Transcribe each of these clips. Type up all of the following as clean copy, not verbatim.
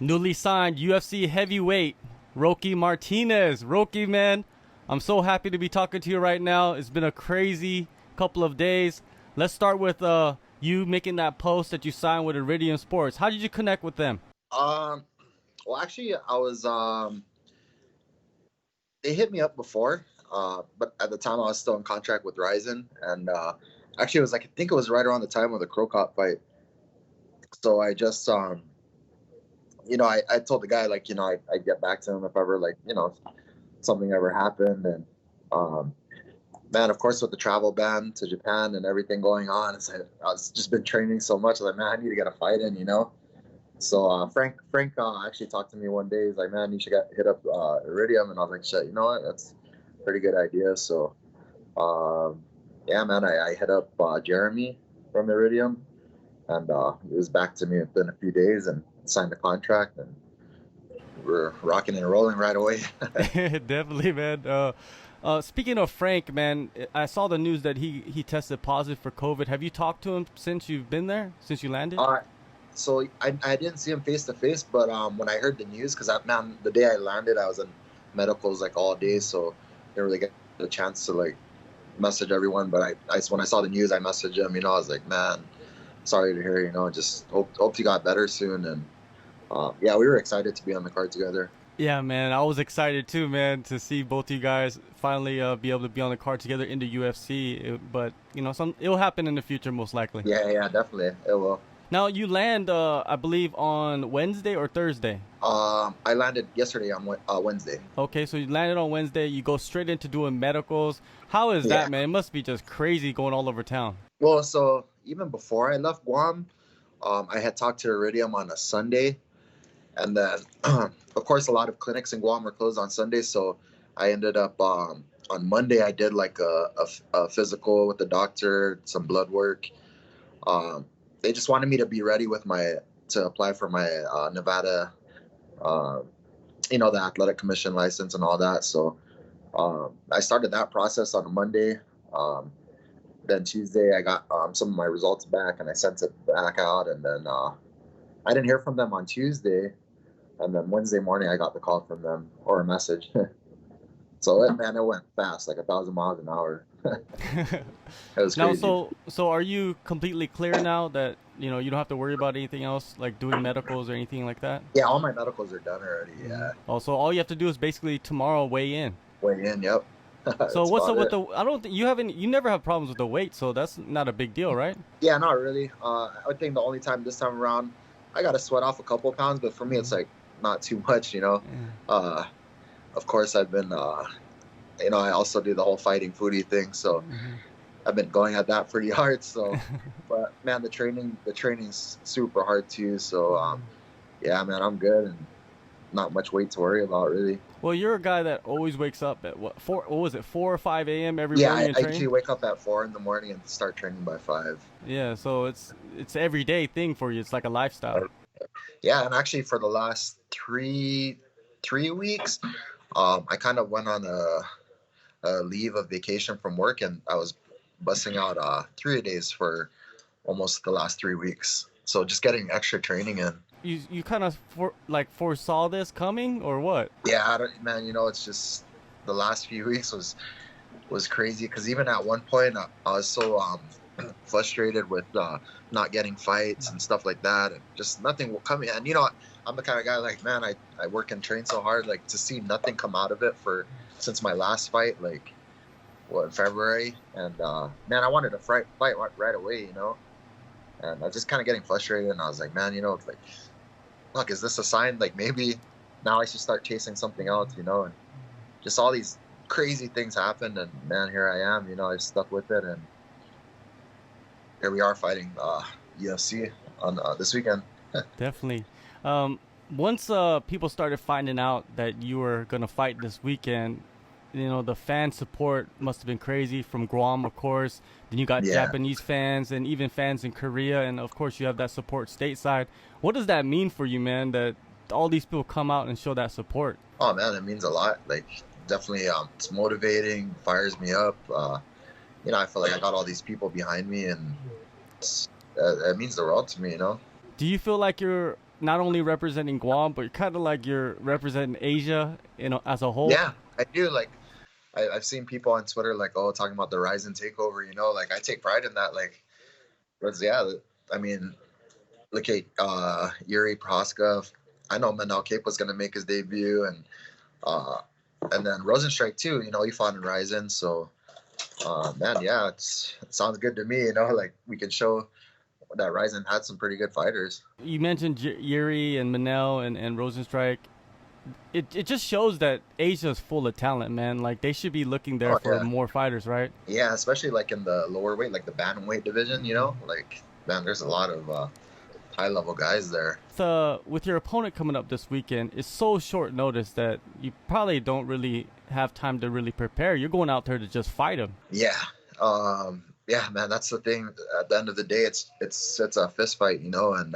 Newly signed UFC heavyweight Roque Martinez. Roque, man, I'm so happy to be talking to you right now. It's been a crazy couple of days. Let's start with you making that post that you signed with Iridium Sports. How did you connect with them? Um, well, actually, I was they hit me up before, but at the time I was still in contract with Ryzen, and actually it was like I think it was right around the time of the Crow Cop fight. So I just I told the guy like I'd get back to him if ever like something ever happened, and um, man, of course with the travel ban to Japan and everything going on, it's like, I was just been training so much. I was like, man, I need to get a fight in. So Frank actually talked to me one day. He's like, man, you should hit up Iridium, and I was like, shit, you know what? That's a pretty good idea. So yeah, man, I hit up Jeremy from Iridium, and he was back to me within a few days and signed the contract, and we're rocking and rolling right away. Definitely, man. Speaking of Frank, man, I saw the news that he tested positive for COVID. Have you talked to him since you've been there, since you landed? So I didn't see him face to face, but when I heard the news, because man, the day I landed, I was in medicals like all day, so didn't really get a chance to like message everyone. But I when I saw the news, I messaged him. I was like, man, sorry to hear. Just hope you got better soon. And yeah, we were excited to be on the card together. Yeah, man, I was excited too, man, to see both you guys finally be able to be on the card together in the UFC. But it'll happen in the future, most likely. Yeah, definitely, it will. Now you land, I believe, on Wednesday or Thursday. I landed yesterday on Wednesday. Okay, so you landed on Wednesday. You go straight into doing medicals. How is that, man? It must be just crazy going all over town. Well, so even before I left Guam, I had talked to Iridium on a Sunday, and then of course a lot of clinics in Guam are closed on Sunday. So I ended up on Monday. I did like a physical with the doctor, some blood work. They just wanted me to be ready to apply for my Nevada, the athletic commission license and all that. So I started that process on a Monday. Then Tuesday I got some of my results back, and I sent it back out. And then I didn't hear from them on Tuesday. And then Wednesday morning I got the call from them, or a message. So it went fast, like 1,000 miles an hour. It was crazy. Now, so are you completely clear now that you don't have to worry about anything else, like doing medicals or anything like that? Yeah, all my medicals are done already. Yeah. Also, all you have to do is basically tomorrow weigh in. Weigh in, yep. So what's up with I don't think you never have problems with the weight, so that's not a big deal, right? Yeah, not really. I think the only time this time around I got to sweat off a couple of pounds, but for me it's like not too much. Yeah. Of course I've been I also do the whole fighting foodie thing, so I've been going at that pretty hard. So but man, the training's super hard too. So yeah, man, I'm good, and not much weight to worry about really. Well, you're a guy that always wakes up at what 4 or 5 a.m. every morning and I usually wake up at 4 in the morning and start training by 5. Yeah, so it's everyday thing for you. It's like a lifestyle. Yeah, and actually for the last three weeks, I kind of went on a leave of vacation from work, and I was busting out 3 days for almost the last 3 weeks. So just getting extra training in. You kind of foresaw this coming, or what? Yeah, man. It's just the last few weeks was crazy, because even at one point I was so frustrated with not getting fights and stuff like that, and just nothing will come in. And I'm the kind of guy like, man, I work and train so hard, like to see nothing come out of it since my last fight, like in February. And man, I wanted to fight right away, and I was just kind of getting frustrated, and I was like, man, like, look, is this a sign like maybe now I should start chasing something else, and just all these crazy things happened, and man, here I am, I stuck with it, and here we are fighting UFC on this weekend. Definitely. Once people started finding out that you were gonna fight this weekend, the fan support must have been crazy from Guam, of course. Then you got Japanese fans and even fans in Korea, and of course you have that support stateside. What does that mean for you, man, that all these people come out and show that support? Oh man, it means a lot. Like, definitely it's motivating, fires me up. I feel like I got all these people behind me, and it means the world to me. Do you feel like you're not only representing Guam, but kind of like you're representing Asia, as a whole. Yeah, I do. Like, I've seen people on Twitter like, oh, talking about the Ryzen takeover. Like I take pride in that. Like, but yeah, I mean, look at Yuri Prohaska. I know Manel Cape was gonna make his debut, and then Rosenstrike too. He fought in Ryzen, so man, yeah, it sounds good to me. Like we can show that Ryzen had some pretty good fighters. You mentioned Yuri and Manel and Rosenstrike. It just shows that Asia's full of talent, man. Like they should be looking there for more fighters, right? Yeah, especially like in the lower weight, like the bantamweight division. Like, man, there's a lot of high level guys there. With your opponent coming up this weekend, it's so short notice that you probably don't really have time to really prepare. You're going out there to just fight him. Yeah, yeah, man. That's the thing. At the end of the day, it's a fist fight, and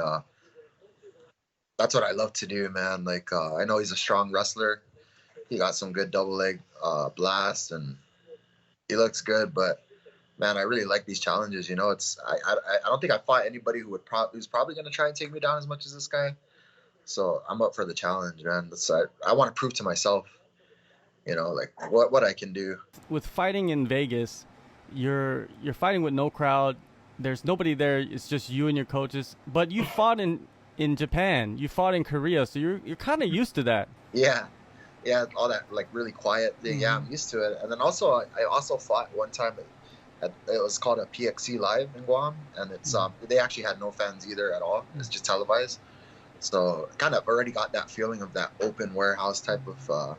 that's what I love to do, man. Like I know he's a strong wrestler. He got some good double leg blasts, and he looks good. But man, I really like these challenges. It's I don't think I fought anybody who's probably going to try and take me down as much as this guy. So I'm up for the challenge, man. I want to prove to myself, like what I can do. With fighting in Vegas, you're fighting with no crowd. There's nobody there. It's just you and your coaches. But you fought in Japan. You fought in Korea, so you're kind of used to that. Yeah, all that like really quiet thing. Mm-hmm. Yeah, I'm used to it. And then also I also fought one time. It was called a PXC Live in Guam, and it's they actually had no fans either at all. It's just televised, so kind of already got that feeling of that open warehouse type of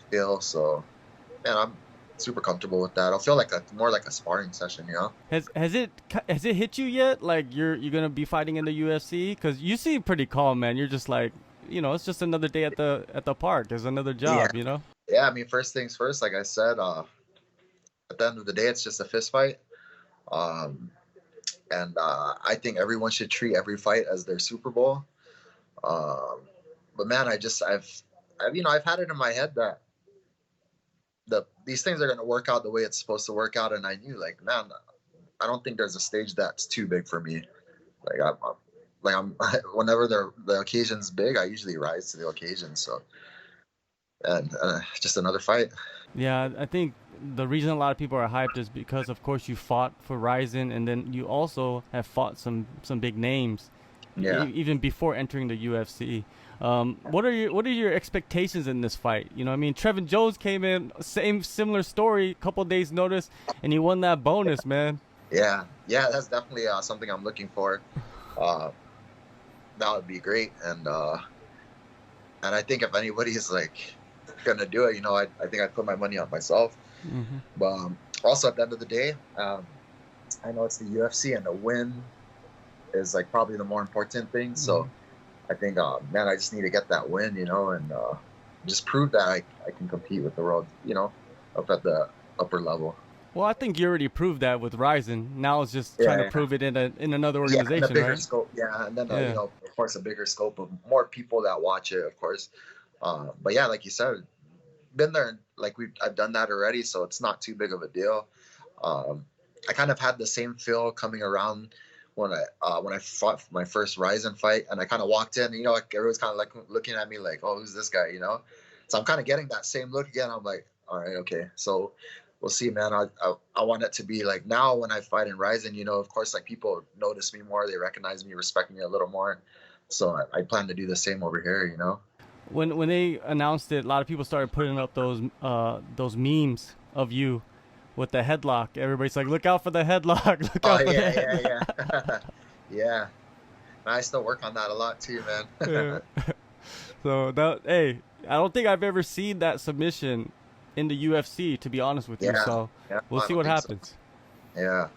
feel. So, man, I'm super comfortable with that. I'll feel like more like a sparring session. Has it hit you yet? Like you're gonna be fighting in the UFC? Because you seem pretty calm, man. You're just like, it's just another day at the park. There's another job, Yeah, I mean, first things first. Like I said, at the end of the day, it's just a fist fight. And I think everyone should treat every fight as their Super Bowl. But man, I've had it in my head that these things are going to work out the way it's supposed to work out. And I knew, like, man, I don't think there's a stage that's too big for me. Like whenever the occasion's big, I usually rise to the occasion. So, and just another fight. Yeah, I think the reason a lot of people are hyped is because, of course, you fought for Ryzen, and then you also have fought some big names, even before entering the UFC. What are your expectations in this fight? I mean, Trevin Jones came in, similar story, couple days notice, and he won that bonus, man. Yeah, that's definitely something I'm looking for. That would be great, and I think if anybody's like gonna do it, I think I'd put my money on myself. Mm-hmm. But also at the end of the day, I know it's the UFC, and the win is like probably the more important thing. Mm-hmm. So I think, man, I just need to get that win, and just prove that I can compete with the world, up at the upper level. Well, I think you already proved that with Ryzen. Now it's just trying to prove it in another organization, in a bigger right? scope, and then of course a bigger scope of more people that watch it, of course. But yeah, like you said, been there, like I've done that already, so it's not too big of a deal. I kind of had the same feel coming around when I fought my first Ryzen fight, and I kind of walked in, like everyone's kind of like looking at me like, oh, who's this guy, So I'm kind of getting that same look again. I'm like, all right, okay, so we'll see, man. I want it to be like now when I fight in Ryzen, of course, like people notice me more, they recognize me, respect me a little more. So I plan to do the same over here, When they announced it, a lot of people started putting up those memes of you with the headlock. Everybody's like, look out for the headlock. Look out for the headlock. Yeah. I still work on that a lot too, man. So I don't think I've ever seen that submission in the UFC, to be honest with you. So we'll see what happens. So. Yeah.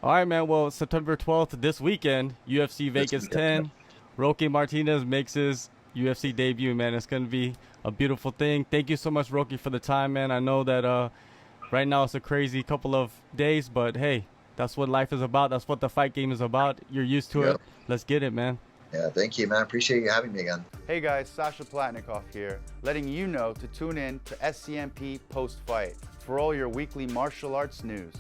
All right, man. Well, September 12th this weekend, UFC Vegas 10. Roque Martinez makes his UFC debut, man. It's going to be a beautiful thing. Thank you so much, Roque, for the time, man. I know that right now it's a crazy couple of days, but hey, that's what life is about. That's what the fight game is about. You're used to it. Let's get it, man. Yeah, thank you, man. Appreciate you having me again. Hey guys, Sasha Platnikoff here, letting you know to tune in to SCMP Post Fight for all your weekly martial arts news.